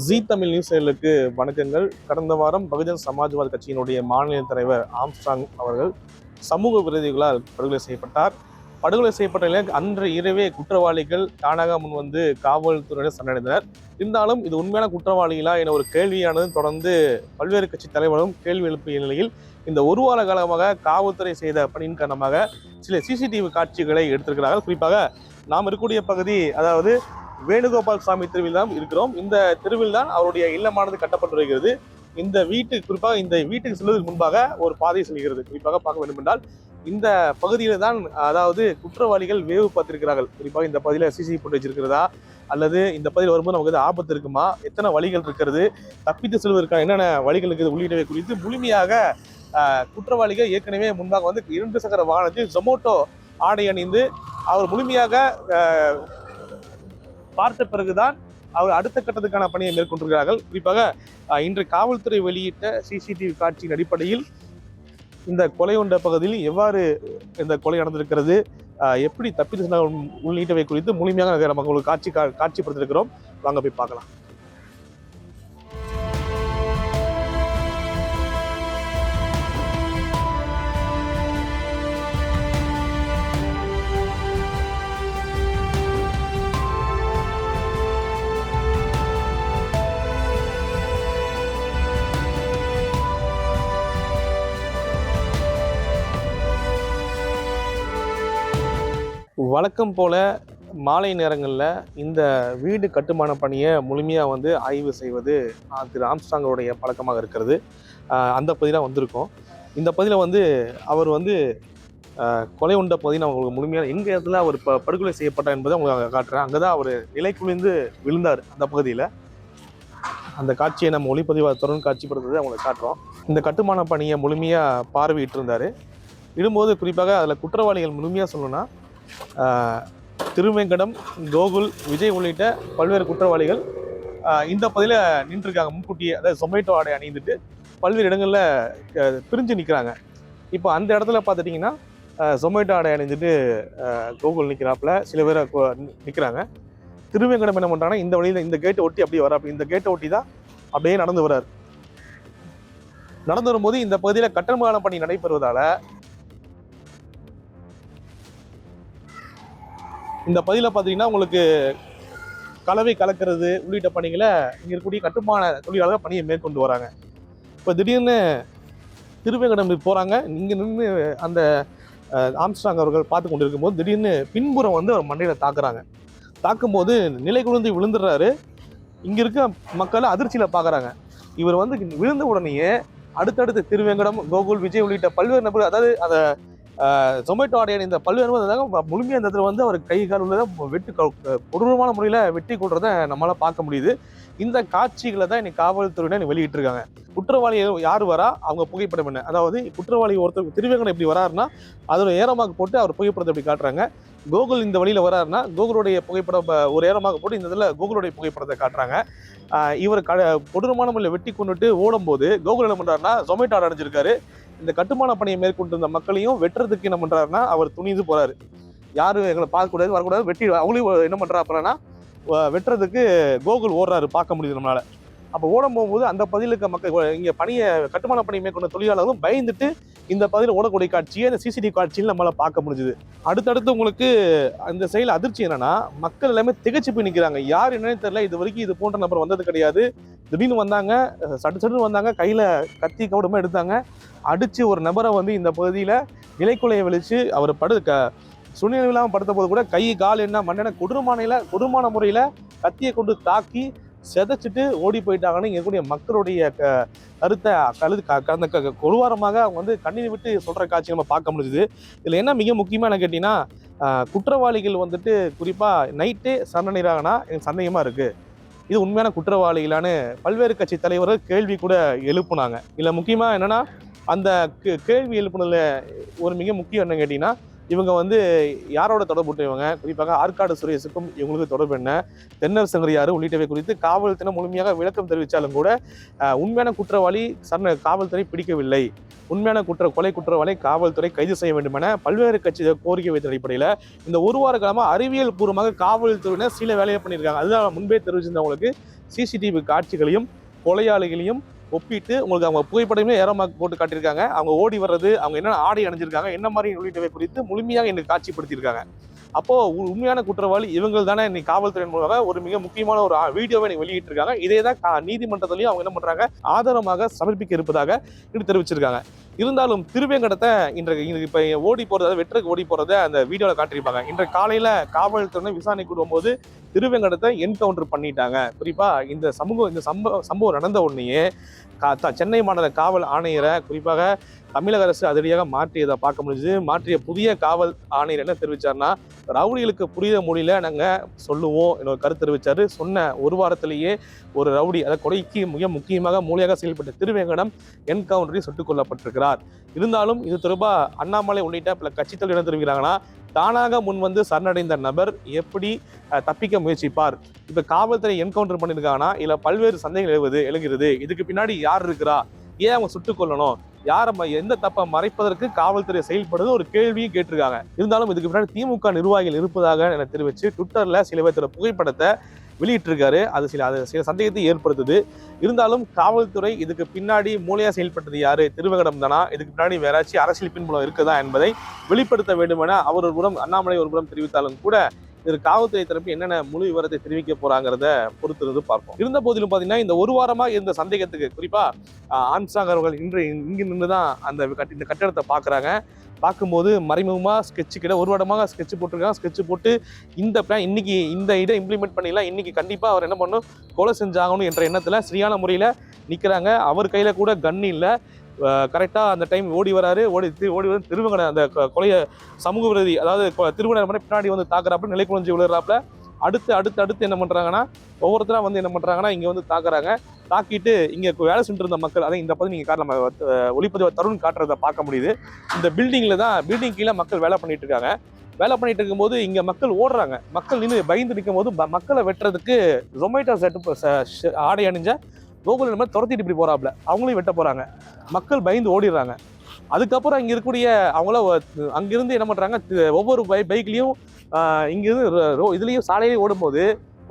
ஜீ Tamil news சேனலுக்கு வணக்கங்கள். கடந்த வாரம் பகுஜன் சமாஜ்வாதி கட்சியினுடைய மாநில தலைவர் ஆம்ஸ்ட்ராங் அவர்கள் சமூக விரோதிகளால் படுகொலை செய்யப்பட்டார். படுகொலை செய்யப்பட்ட நிலையில் அன்று இரவே குற்றவாளிகள் தானாக முன் வந்து காவல்துறையினர் சரணடைந்தனர். இருந்தாலும் இது உண்மையான குற்றவாளிகளா என ஒரு கேள்வியானது தொடர்ந்து பல்வேறு கட்சி தலைவர்களும் கேள்வி எழுப்பிய நிலையில் இந்த ஒரு வார காலமாக காவல்துறை செய்த பணியின் காரணமாக சில சிசிடிவி காட்சிகளை எடுத்திருக்கிறார்கள். குறிப்பாக நாம் இருக்கக்கூடிய பகுதி, அதாவது வேணுகோபால் சாமி தெருவில் தான் இருக்கிறோம். இந்த தெருவில் தான் அவருடைய இல்லமானது கட்டப்பட்டு வருகிறது. இந்த குறிப்பாக இந்த வீட்டுக்கு செல்வதற்கு முன்பாக ஒரு பாதை செல்கிறது. குறிப்பாக பார்க்க வேண்டும் என்றால் இந்த பகுதியில் தான், அதாவது குற்றவாளிகள் வேவு பார்த்திருக்கிறார்கள். குறிப்பாக இந்த பகுதியில் சிசிடிவி ஃபுட்டேஜ் இருக்கிறதா, அல்லது இந்த பகுதியில் வரும்போது நமக்கு ஆபத்து இருக்குமா, எத்தனை வழிகள் இருக்கிறது, தப்பித்து செல்வதற்கான என்னென்ன வழிகள் இருக்குது உள்ளிட்டவை குறித்து முழுமையாக குற்றவாளிகள் ஏற்கனவே முன்பாக வந்து 2 சக்கர வாகனத்தில் ஜொமோட்டோ ஆடை அணிந்து அவர் முழுமையாக பார்த்த பிறகுதான் அவர் அடுத்த கட்டத்துக்கான பணியை மேற்கொண்டிருக்கிறார்கள். குறிப்பாக இன்று காவல்துறை வெளியிட்ட சிசிடிவி காட்சியின் அடிப்படையில் இந்த கொலை கொண்ட பகுதியில் எவ்வாறு இந்த கொலை நடந்திருக்கிறது, எப்படி தப்பித்து உள்ளிட்டவை குறித்து முழுமையாக நம்ம உங்களுக்கு காட்சிப்படுத்திருக்கிறோம். வாங்க போய் பார்க்கலாம். வழக்கம் போல மாலை நேரங்களில் இந்த வீடு கட்டுமான பணியை முழுமையாக வந்து ஆய்வு செய்வது திரு ஆம்ஸ்ட்ராங்கோடைய பழக்கமாக இருக்கிறது. அந்த பகுதியில் வந்திருக்கோம். இந்த பகுதியில் வந்து அவர் வந்து கொலை உண்ட பகுதியில் அவங்களுக்கு முழுமையாக எங்கே இடத்துல அவர் படுகொலை செய்யப்பட்டார் என்பதை உங்களுக்கு காட்டுறேன். அங்கே தான் அவர் நிலை குளிர்ந்து விழுந்தார். அந்த பகுதியில் அந்த காட்சியை நம்ம ஒளிப்பதிவாக தொடர்ந்து காட்சிப்படுத்துவதை அவங்களுக்கு காட்டுறோம். இந்த கட்டுமான பணியை முழுமையாக பார்வையிட்டு இருந்தார். இடும்போது குறிப்பாக அதில் குற்றவாளிகள் முழுமையாக சொல்லணும்னா திருவேங்கடம், கோகுல், விஜய் உள்ளிட்ட பல்வேறு குற்றவாளிகள் இந்த பகுதியில் நின்றுருக்காங்க. முன்கூட்டியே, அதாவது ஜொமேட்டோ ஆடை அணிந்துட்டு பல்வேறு இடங்களில் பிரிஞ்சு நிற்கிறாங்க. இப்போ அந்த இடத்துல பார்த்துட்டிங்கன்னா ஜொமேட்டோ ஆடை அணிந்துட்டு கோகுல் நிற்கிறாப்புல, சில பேர் நிற்கிறாங்க. திருவேங்கடம் என்ன பண்ணுறாங்கன்னா இந்த வழியில் இந்த கேட்டை ஒட்டி அப்படியே வர, இந்த கேட்டை ஒட்டி தான் அப்படியே நடந்து வர்றார். நடந்து வரும்போது இந்த பகுதியில் கட்டுமான பணி நடைபெறுவதால் இந்த பகுதியில் பார்த்தீங்கன்னா உங்களுக்கு கலவை கலக்கிறது உள்ளிட்ட பணிகளை இங்கே இருக்கக்கூடிய கட்டுமான தொழிலாளர்கள் பணியை மேற்கொண்டு வராங்க. இப்போ திடீர்னு திருவேங்கடம் போகிறாங்க. இங்கே நின்று அந்த ஆம்ஸ்ட்ராங் அவர்கள் பார்த்து கொண்டு இருக்கும்போது திடீர்னு பின்புறம் வந்து அவர் மண்டையில் தாக்குறாங்க. தாக்கும்போது நிலை குழுந்து விழுந்துடுறாரு. இங்கே இருக்க மக்கள் அதிர்ச்சியில் பார்க்குறாங்க. இவர் வந்து விழுந்த உடனேயே அடுத்தடுத்து திருவேங்கடம், கோகுல், விஜய் உள்ளிட்ட பல்வேறு நபர்கள், அதாவது அதை ஜொமேட்டோ ஆடையான இந்த பல்வேறு முழுமையாக இந்த இடத்துல வந்து அவர் கை கால் உள்ளதை கொடூரமான முறையில் வெட்டி கொள்றதை நம்மளால் பார்க்க முடியுது. இந்த காட்சிகளை தான் இன்னைக்கு காவல்துறையினர் வெளியிட்டிருக்காங்க. குற்றவாளி யார் வரா, அவங்க புகைப்படம் என்ன, அதாவது குற்றவாளி ஒருத்தர் திருவேங்கடம் எப்படி வராருன்னா அதோட ஏரமாக போட்டு அவர் புகைப்படத்தை எப்படி காட்டுறாங்க. கோகுல் இந்த வழியில் வராருன்னா கோகுலுடைய புகைப்படம் ஒரு ஏரமாக போட்டு இந்த இதில் கோகுலுடைய புகைப்படத்தை காட்டுறாங்க. இவர் கொடூரமான முறையில் வெட்டி கொண்டுட்டு ஓடும்போது கோகுல் என்ன பண்ணுறாருன்னா ஜொமேட்டோ ஆடை அடைஞ்சிருக்காரு. இந்த கட்டுமான பணியை மேற்கொண்டிருந்த மக்களையும் வெட்டுறதுக்கு என்ன பண்றாருன்னா அவர் துணிந்து போறாரு. யாரும் எங்களை பார்க்கக்கூடாது, வரக்கூடாது, வெட்டி அவங்களையும் என்ன பண்றா அப்படின்னா வெட்டுறதுக்கு கோகுல் ஓடுறாரு, பார்க்க முடியுது நம்மளால. அப்போ ஓடும் போகும்போது அந்த பகுதியில் இருக்க மக்கள், இங்கே கட்டுமான பணியை மேற்கொண்ட தொழிலாளர்களும் பயந்துட்டு இந்த பகுதியில் ஓடக்கூடிய காட்சியை இந்த சிசிடிவி காட்சியில் நம்மளால பார்க்க முடிஞ்சுது. அடுத்தடுத்து உங்களுக்கு அந்த செயல் அதிர்ச்சி என்னன்னா, மக்கள் எல்லாமே திகைச்சு போய் நிற்கிறாங்க. யார் என்னன்னு தெரியல, இது வரைக்கும் இது போன்ற நபர் வந்தது கிடையாது. திடீர்னு வந்தாங்க, சட்டு வந்தாங்க, கையில் கத்தி கவடமாக எடுத்தாங்க, அடித்து ஒரு நபரை வந்து இந்த பகுதியில் நிலைக்குலையை வெளிச்சு அவர் சுனில் இல்லாமல் படுத்த போது கூட கை கால் என்ன மண்ணென கொடூரமான முறையில் கத்தியை கொண்டு தாக்கி செதைச்சிட்டு ஓடி போயிட்டாங்கன்னு இருக்கக்கூடிய மக்களுடைய கருத்தை அந்த கொடூரமாக அவங்க வந்து கண்ணீர் விட்டு சொல்கிற காட்சி நம்ம பார்க்க முடியுது. இதில் என்ன மிக முக்கியமாக கேட்டிங்கன்னா, குற்றவாளிகள் வந்துட்டு குறிப்பாக நைட்டே சரணடைகிறாங்கன்னா எனக்கு சந்தேகமாக இருக்குது. இது உண்மையான குற்றவாளிகளான்னு பல்வேறு கட்சி தலைவர்கள் கேள்வி கூட எழுப்புனாங்க. இதில் முக்கியமாக என்னென்னா, அந்த கேள்வி எழுப்புனதில் ஒரு மிக முக்கியம் என்ன கேட்டிங்கன்னா, இவங்க வந்து யாரோட தொடர்புட்டவங்க, குறிப்பாக ஆற்காடு சுரேஷுக்கும் இவங்களுக்கு தொடர்பு என்ன, தென்னர் சங்கரியார் உள்ளிட்டவை குறித்து காவல்துறை முழுமையாக விளக்கம் தெரிவித்தாலும் கூட உண்மையான குற்றவாளி காவல்துறை பிடிக்கவில்லை. உண்மையான கொலை குற்றவாளி காவல்துறை கைது செய்ய வேண்டும் என பல்வேறு கட்சி கோரிக்கை வைத்த அடிப்படையில் இந்த ஒரு வார காலமாக அறிவியல் பூர்வமாக காவல்துறையினர் சில வேலையை பண்ணியிருக்காங்க. அதுதான் முன்பே தெரிவிச்சிருந்தவங்களுக்கு சிசிடிவி காட்சிகளையும் கொலையாளிகளையும் ஒப்பிட்டு உங்களுக்கு அவங்க புகைப்படமே ஏறமாக போட்டு காட்டியிருக்காங்க. அவங்க ஓடி வர்றது, அவங்க என்ன ஆடை அணிஞ்சிருக்காங்க, என்ன மாதிரி உள்ளிட்டவை குறித்து முழுமையாக எனக்கு காட்சிப்படுத்தியிருக்காங்க. அப்போ உண்மையான குற்றவாளி இவங்கள் தானே இன்னைக்கு காவல்துறை மூலமாக ஒரு மிக முக்கியமான ஒரு வீடியோவை வெளியிட்டிருக்காங்க. இதே தான் நீதிமன்றத்திலையும் அவங்க என்ன பண்றாங்க, ஆதாரமாக சமர்ப்பிக்க இருப்பதாக தெரிவிச்சிருக்காங்க. இருந்தாலும் திருவேங்கடத்தை இன்றைக்கு இப்ப ஓடி போறத வெற்றக்கு ஓடி போறத அந்த வீடியோல காட்டியிருப்பாங்க. இன்றைக்கு காலையில காவல்துறை விசாரணை கூடும்போது திருவேங்கடத்தை என்கவுண்டர் பண்ணிட்டாங்க. குறிப்பா இந்த சம்பவம் நடந்த உடனேயே சென்னை மாநகர காவல் ஆணையரை குறிப்பாக தமிழக அரசு அதிரடியாக மாற்றியதை பார்க்க முடிஞ்சது. மாற்றிய புதிய காவல் ஆணையர் என்ன தெரிவிச்சார்னா, ரவுடிகளுக்கு புரியுத மொழியில நாங்க சொல்லுவோம் என்னோட கருத்து தெரிவிச்சாரு. சொன்ன ஒரு வாரத்திலேயே ஒரு ரவுடி, அதாவது கொலைக்கு மிக முக்கியமாக மூலியாக செயல்பட்ட திருவேங்கடம் என்கவுண்டரில் சுட்டுக் கொல்லப்பட்டிருக்கிறார். இருந்தாலும் இது தொடர்பாக அண்ணாமலை உள்ளிட்ட பல கட்சித் தலைவர் என்ன தெரிவிக்கிறாங்கன்னா, தானாக முன் வந்து சரணடைந்த நபர் எப்படி தப்பிக்க முயற்சிப்பார்? இப்ப காவல்துறை என்கவுண்டர் பண்ணியிருக்காங்கன்னா இல்ல பல்வேறு சந்தேகங்கள் எழுகிறது. இதுக்கு பின்னாடி யார் இருக்கிறா, ஏன் அவங்க சுட்டுக் கொல்லணும், எந்த தப்பை மறைப்பதற்கு காவல்துறை செயல்படுது ஒரு கேள்வியும் கேட்டிருக்காங்க. இருந்தாலும் இதுக்கு பின்னாடி திமுக நிர்வாகிகள் இருப்பதாக என தெரிவிச்சு ட்விட்டர்ல சில பேர்த்தோட புகைப்படத்தை வெளியிட்டிருக்காரு. அது சில சந்தேகத்தை ஏற்படுத்துது. இருந்தாலும் காவல்துறை இதுக்கு பின்னாடி மூளையா செயல்பட்டது யாரு, திருவேங்கடம் தானா, இதுக்கு பின்னாடி வேறாச்சும் அரசியல் பின்புலம் இருக்குதா என்பதை வெளிப்படுத்த வேண்டும் என அவர் ஒரு புறம் அண்ணாமலை ஒரு புறம் தெரிவித்தாலும் கூட இது காவல்துறை தரப்பு என்னென்ன முழு விவரத்தை தெரிவிக்க போறாங்கிறத பொறுத்திருந்து பார்ப்போம். இருந்த போதிலும் பாத்தீங்கன்னா இந்த ஒரு வாரமா இருந்த சந்தேகத்துக்கு குறிப்பா ஆம்ஸ்ட்ராங் அவர்கள் இங்கு நின்றுதான் இந்த கட்டடத்தை பாக்குறாங்க. பார்க்கும்போது மறைமுகமாக ஸ்கெட்சு கிட்ட ஒரு வருடமாக ஸ்கெட்சு போட்டிருக்காங்க. ஸ்கெட்சு போட்டு இந்த பிளான் இன்னைக்கு இந்த இதை இம்ப்ளிமெண்ட் பண்ணிடலாம், இன்னைக்கு கண்டிப்பாக அவர் என்ன பண்ணணும், கொலை செஞ்சாகணும் என்ற எண்ணத்தில் சரியான முறையில் நிற்கிறாங்க. அவர் கையில் கூட கன் இல்லை. கரெக்டாக அந்த டைம் ஓடி வராரு. ஓடி வந்து திருவேங்கடம் அந்த கொலையை சமூக விரோதி, அதாவது திருவேங்கடம் பின்னாடி வந்து தாக்குறாப்புல, நிலை குழஞ்சி விழுறாப்புல. அடுத்து என்ன பண்ணுறாங்கன்னா, ஒவ்வொருத்தராக வந்து என்ன பண்ணுறாங்கன்னா இங்கே வந்து தாக்குறாங்க. தாக்கிட்டு இங்கே வேலை செஞ்சுட்டு இருந்த மக்கள், அதான் இந்த பகுதி நீங்கள் நம்ம ஒளிப்பதிவு தருண் காட்டுறதை பார்க்க முடியுது. இந்த பில்டிங் கீழே மக்கள் வேலை பண்ணிட்டு இருக்காங்க. வேலை பண்ணிட்டு இருக்கும்போது இங்கே மக்கள் ஓடுறாங்க. மக்கள் நின்று பயந்து நிற்கும் போது மக்களை வெட்டுறதுக்கு ஜொமேட்டோ ஆடை அணிஞ்ச கோகுல் நம்ம துரத்திட்டு இப்படி போறாப்புல, அவங்களையும் வெட்ட போறாங்க. மக்கள் பயந்து ஓடிடுறாங்க. அதுக்கப்புறம் இங்கே இருக்கக்கூடிய அவங்கள அங்கிருந்து என்ன பண்ணுறாங்க, ஒவ்வொரு பைக்லேயும் இங்கிருந்து இதுலேயும் சாலையிலையும் ஓடும்போது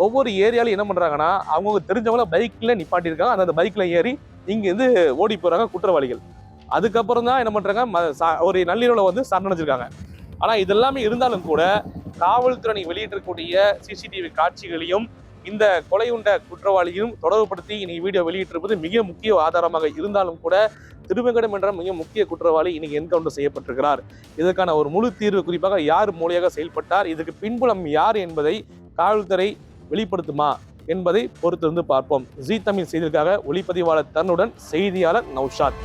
ஒவ்வொரு ஏரியாலையும் என்ன பண்ணுறாங்கன்னா அவங்க தெரிஞ்சவங்கள பைக்கில் நிப்பாட்டியிருக்காங்க. அந்த பைக்கில் ஏறி இங்கேருந்து ஓடி போகிறாங்க குற்றவாளிகள். அதுக்கப்புறம் தான் என்ன பண்ணுறாங்க, ஒரு நள்ளிரவில் வந்து சரணடைஞ்சிருக்காங்க. ஆனால் இதெல்லாமே இருந்தாலும் கூட காவல்துறை வெளியிட்டிருக்கக்கூடிய சிசிடிவி காட்சிகளையும் இந்த கொலை உண்ட குற்றவாளியும் தொடர்புபடுத்தி இன்னைக்கு வீடியோ வெளியிட்டிருப்பது மிக முக்கிய ஆதாரமாக இருந்தாலும் கூட திருவேங்கடம் என்ற மிக முக்கிய குற்றவாளி இன்னைக்கு என்கவுண்டர் செய்யப்பட்டிருக்கிறார். இதற்கான ஒரு முழு தீர்வு, குறிப்பாக யார் மூலியாக செயல்பட்டார், இதுக்கு பின்புலம் யார் என்பதை காவல்துறை வெளிப்படுத்துமா என்பதை பொறுத்திருந்து பார்ப்போம். ஜீ தமிழ் செய்திகளுக்காக ஒளிப்பதிவாளர் தன்னுடன் செய்தியாளர் நௌஷாத்.